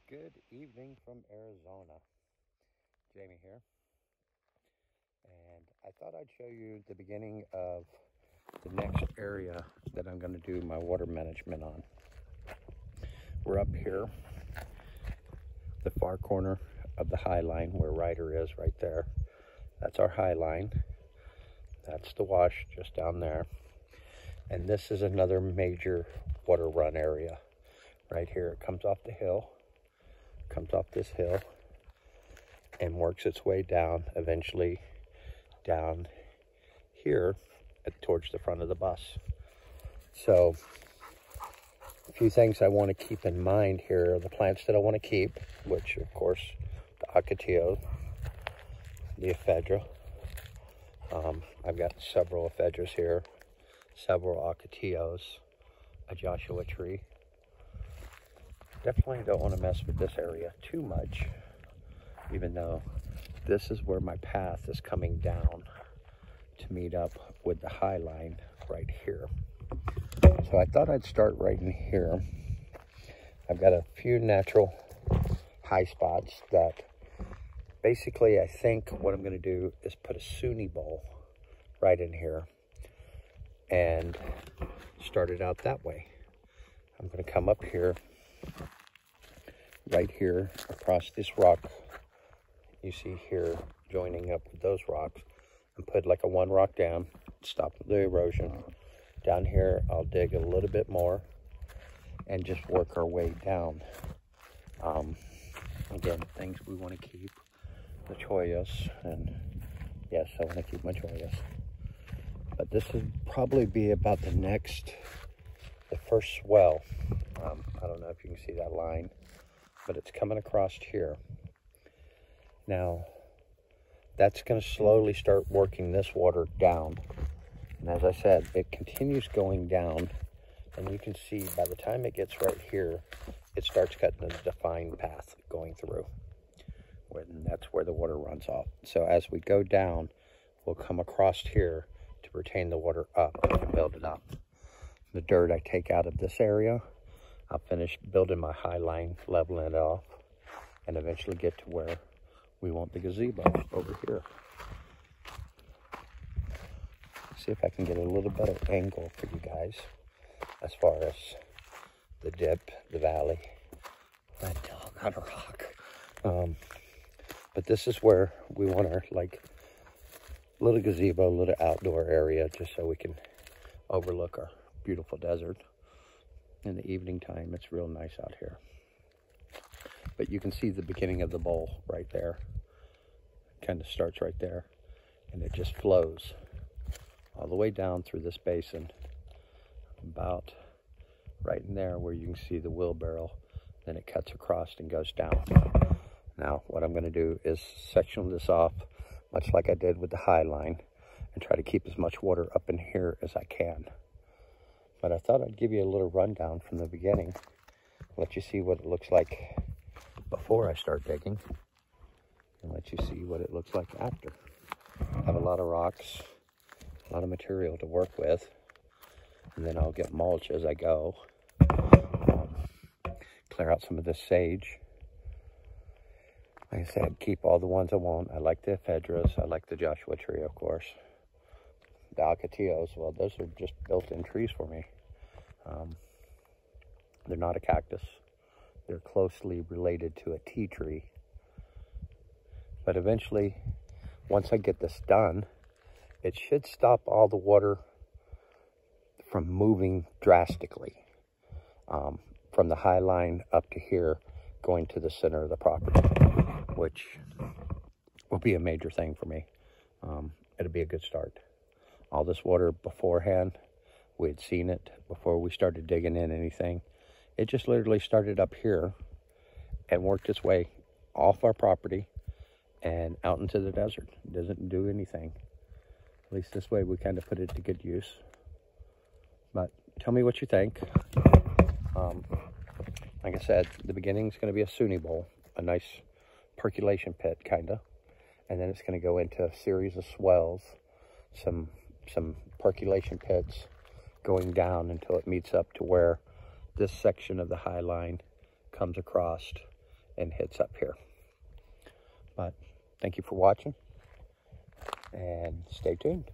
Good evening from Arizona. Jamie here. And I thought I'd show you the beginning of the next area that I'm going to do my water management on. We're up here, the far corner of the high line where Ryder is right there. That's our high line. That's the wash just down there. And this is another major water run area right here. It comes off the hill. Comes off this hill and works its way down, eventually down here towards the front of the bus. So a few things I want to keep in mind here are the plants that I want to keep, which of course the ocotillo, the ephedra. I've got several ephedras here, several ocotillos, a Joshua tree. Definitely don't want to mess with this area too much, even though this is where my path is coming down to meet up with the high line right here. So I thought I'd start right in here. I've got a few natural high spots that basically I think what I'm going to do is put a zuni bowl right in here and start it out that way. I'm going to come up here, right here across this rock you see here, joining up with those rocks, and put like a one rock dam, stop the erosion. Down here I'll dig a little bit more and just work our way down. Again, things we want to keep, the choyas, and yes, I want to keep my choyas. But this would probably be about the first swell. I don't know if you can see that line, but it's coming across here. Now, that's going to slowly start working this water down. And as I said, it continues going down. And you can see by the time it gets right here, it starts cutting a defined path going through. And that's where the water runs off. So as we go down, we'll come across here to retain the water up and build it up. The dirt I take out of this area, I'll finish building my high line, leveling it off, and eventually get to where we want the gazebo over here. See if I can get a little better angle for you guys as far as the dip, the valley. Until I'm not a rock. But this is where we want our like little gazebo, little outdoor area, just so we can overlook our beautiful desert. In the evening time, it's real nice out here. But you can see the beginning of the bowl right there. Kind of starts right there, and it just flows all the way down through this basin, about right in there where you can see the wheelbarrow. Then it cuts across and goes down. Now, what I'm going to do is section this off, much like I did with the high line, and try to keep as much water up in here as I can. But I thought I'd give you a little rundown from the beginning, let you see what it looks like before I start digging, and let you see what it looks like after. I have a lot of rocks, a lot of material to work with, and then I'll get mulch as I go. Clear out some of this sage. Like I said, keep all the ones I want. I like the ephedras, I like the Joshua tree, of course. The ocotillos, well, those are just built-in trees for me. They're not a cactus. They're closely related to a tea tree. But eventually, once I get this done, it should stop all the water from moving drastically. From the high line up to here, going to the center of the property, which will be a major thing for me. It'll be a good start. All this water beforehand, we had seen it before we started digging in anything. It just literally started up here and worked its way off our property and out into the desert. It doesn't do anything. At least this way we kind of put it to good use. But tell me what you think. Like I said, the beginning is going to be a zuni bowl, a nice percolation pit kind of. And then it's going to go into a series of swells, some percolation pits going down until it meets up to where this section of the high line comes across and hits up here. But thank you for watching, and stay tuned.